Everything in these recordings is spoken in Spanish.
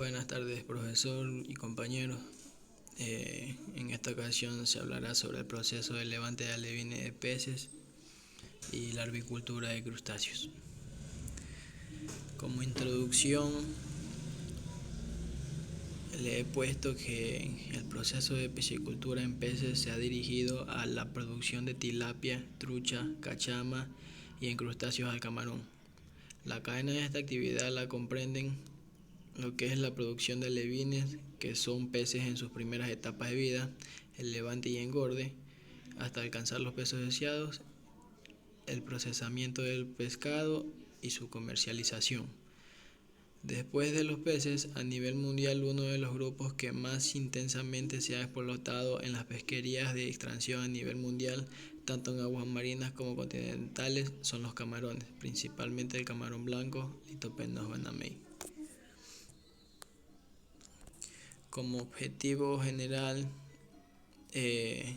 Buenas tardes, profesor y compañeros. En esta ocasión se hablará sobre el proceso de levante de alevines de peces y la larvicultura de crustáceos. Como introducción, le he puesto que el proceso de piscicultura en peces se ha dirigido a la producción de tilapia, trucha, cachama y en crustáceos al camarón. La cadena de esta actividad la comprenden lo que es la producción de alevines, que son peces en sus primeras etapas de vida, el levante y engorde, hasta alcanzar los pesos deseados, el procesamiento del pescado y su comercialización. Después de los peces, a nivel mundial, uno de los grupos que más intensamente se ha explotado en las pesquerías de extracción a nivel mundial, tanto en aguas marinas como continentales, son los camarones, principalmente el camarón blanco, Lithopenos banamei. Como objetivo general, en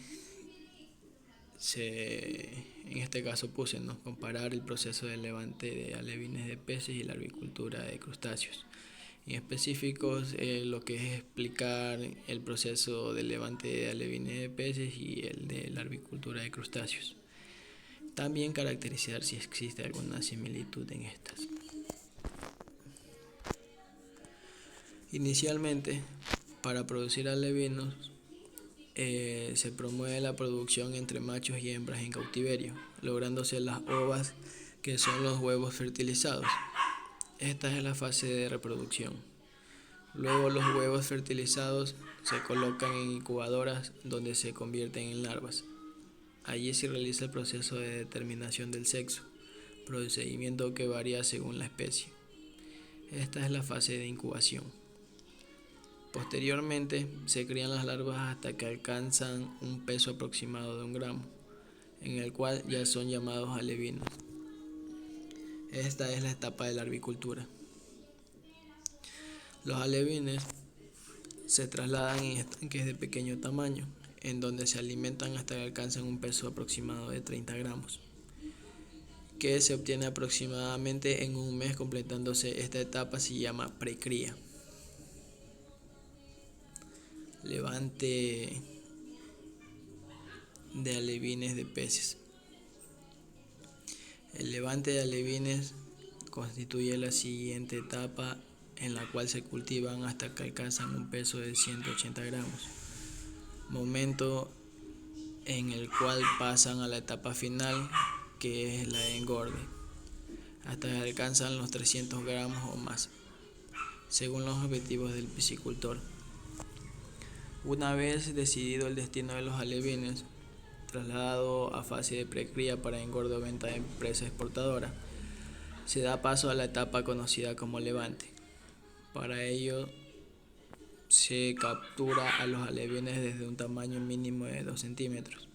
este caso puse, ¿no?, comparar el proceso de levante de alevines de peces y la larvicultura de crustáceos. En específico, lo que es explicar el proceso de levante de alevines de peces y el de la larvicultura de crustáceos. También caracterizar si existe alguna similitud en estas. Inicialmente, para producir alevinos, se promueve la producción entre machos y hembras en cautiverio, lográndose las ovas, que son los huevos fertilizados. Esta es la fase de reproducción. Luego los huevos fertilizados se colocan en incubadoras donde se convierten en larvas. Allí se realiza el proceso de determinación del sexo, procedimiento que varía según la especie. Esta es la fase de incubación. Posteriormente se crían las larvas hasta que alcanzan un peso aproximado de 1 gramo, en el cual ya son llamados alevinos. Esta es la etapa de larvicultura. Los alevines se trasladan en estanques de pequeño tamaño, en donde se alimentan hasta que alcanzan un peso aproximado de 30 gramos, que se obtiene aproximadamente en 1 mes. Completándose esta etapa se llama precría. Levante de alevines de peces. El levante de alevines constituye la siguiente etapa, en la cual se cultivan hasta que alcanzan un peso de 180 gramos, momento en el cual pasan a la etapa final, que es la de engorde, hasta que alcanzan los 300 gramos o más, según los objetivos del piscicultor. Una vez decidido el destino de los alevines, trasladado a fase de precría para engorde o venta de empresa exportadora, se da paso a la etapa conocida como levante. Para ello se captura a los alevines desde un tamaño mínimo de 2 centímetros.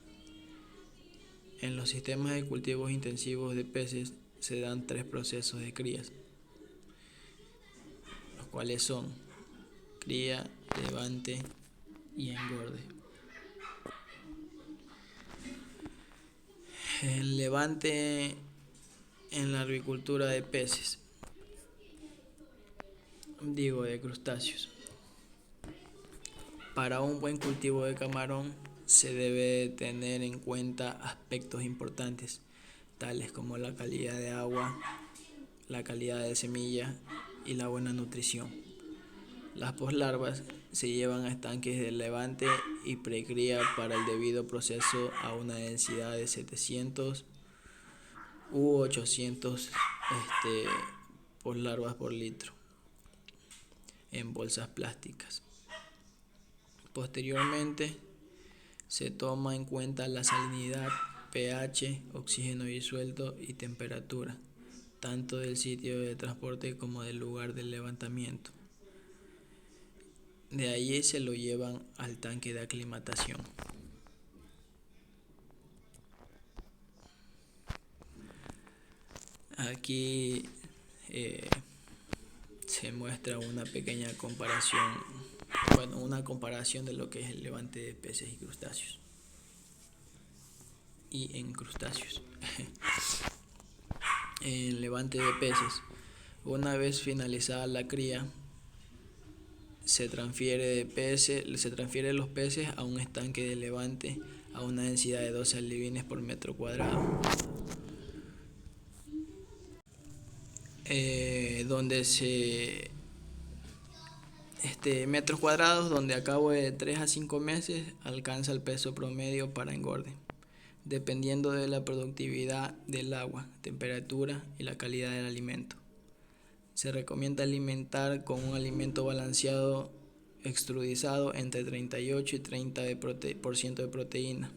En los sistemas de cultivos intensivos de peces se dan 3 procesos de crías, los cuales son cría, levante y engorde. El levante en la larvicultura de peces, de crustáceos. Para un buen cultivo de camarón se debe tener en cuenta aspectos importantes, tales como la calidad de agua, la calidad de semilla y la buena nutrición. Las poslarvas se llevan a estanques de levante y precría para el debido proceso a una densidad de 700 u 800 poslarvas por litro en bolsas plásticas. Posteriormente se toma en cuenta la salinidad, pH, oxígeno disuelto y temperatura, tanto del sitio de transporte como del lugar del levantamiento. De allí se lo llevan al tanque de aclimatación. Aquí se muestra una pequeña comparación, una comparación de lo que es el levante de peces y crustáceos y en crustáceos. El levante de peces. Una vez finalizada la cría, se transfiere los peces a un estanque de levante a una densidad de 12 alevines por metro cuadrado, metros cuadrados donde a cabo de 3 a 5 meses alcanza el peso promedio para engorde, dependiendo de la productividad del agua, temperatura y la calidad del alimento. Se recomienda alimentar con un alimento balanceado extrudizado entre 38 y 30% de proteína.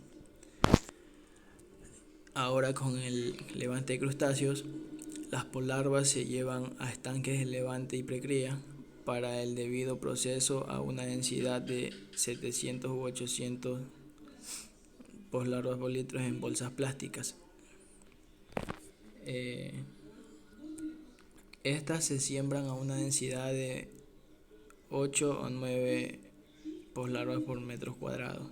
Ahora, con el levante de crustáceos, las polarvas se llevan a estanques de levante y precría para el debido proceso a una densidad de 700 u 800 poslarvas por litro en bolsas plásticas. Estas se siembran a una densidad de 8 o 9 poslarvas por metros cuadrados.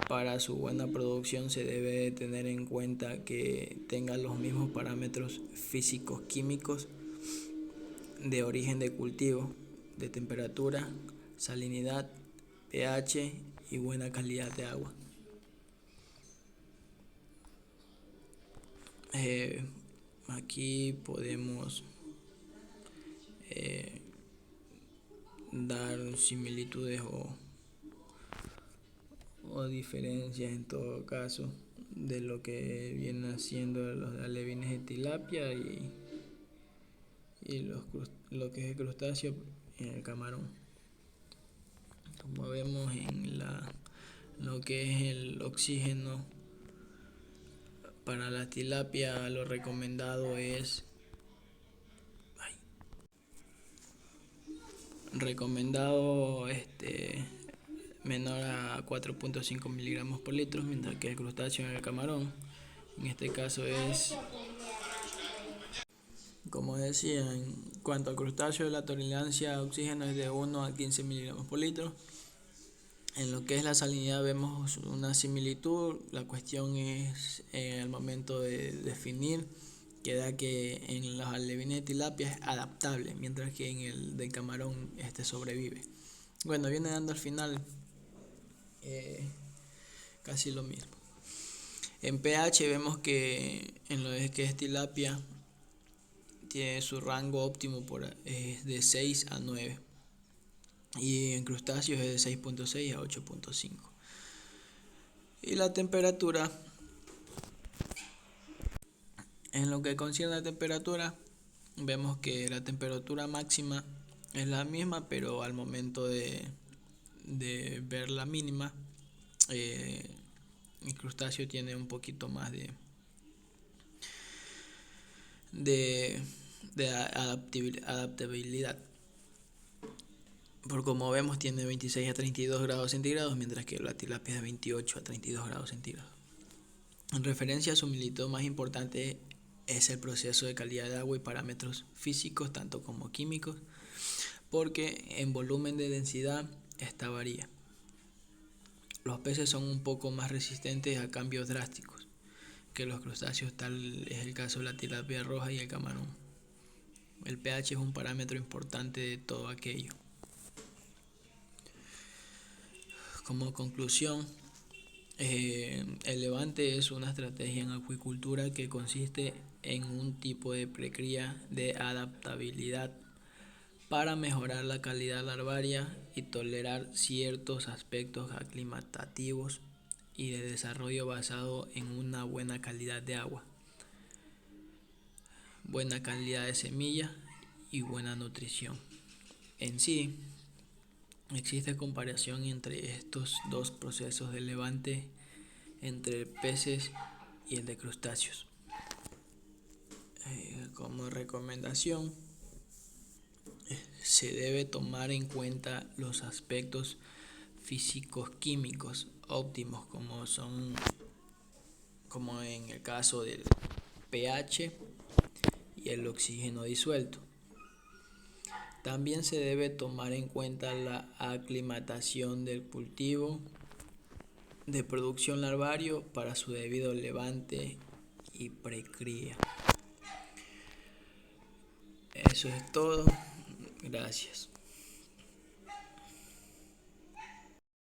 Para su buena producción se debe tener en cuenta que tenga los mismos parámetros físicos-químicos de origen de cultivo, de temperatura, salinidad, pH y buena calidad de agua. Aquí podemos dar similitudes o diferencias en todo caso de lo que vienen haciendo los alevines de tilapia y lo que es el crustáceo en el camarón. Como vemos en lo que es el oxígeno para la tilapia, lo recomendado es menor a 4.5 miligramos por litro, mientras que el crustáceo en el camarón, en este caso es, como decía, en cuanto al crustáceo, la tolerancia a oxígeno es de 1 a 15 miligramos por litro. En lo que es la salinidad vemos una similitud. La cuestión es en el momento de definir, queda que en los alevines de tilapia es adaptable, mientras que en el del camarón sobrevive. Bueno, viene dando al final casi lo mismo. En pH vemos que en lo que es tilapia tiene su rango óptimo de 6 a 9. Y en crustáceos es de 6.6 a 8.5. Y la temperatura, en lo que concierne a la temperatura, vemos que la temperatura máxima es la misma, pero al momento de ver la mínima, el crustáceo tiene un poquito más de adaptabilidad. Por como vemos, tiene 26 a 32 grados centígrados, mientras que la tilapia es de 28 a 32 grados centígrados. En referencia a su similitud más importante es el proceso de calidad de agua y parámetros físicos, tanto como químicos, porque en volumen de densidad esta varía. Los peces son un poco más resistentes a cambios drásticos que los crustáceos, tal es el caso de la tilapia roja y el camarón. El pH es un parámetro importante de todo aquello. Como conclusión, el levante es una estrategia en acuicultura que consiste en un tipo de precría de adaptabilidad para mejorar la calidad larvaria y tolerar ciertos aspectos aclimatativos y de desarrollo basado en una buena calidad de agua, buena calidad de semilla y buena nutrición. En sí, existe comparación entre estos dos procesos de levante entre peces y el de crustáceos. Como recomendación, se debe tomar en cuenta los aspectos físicos químicos óptimos, como en el caso del pH y el oxígeno disuelto. También se debe tomar en cuenta la aclimatación del cultivo de producción larvario para su debido levante y precría. Eso es todo. Gracias.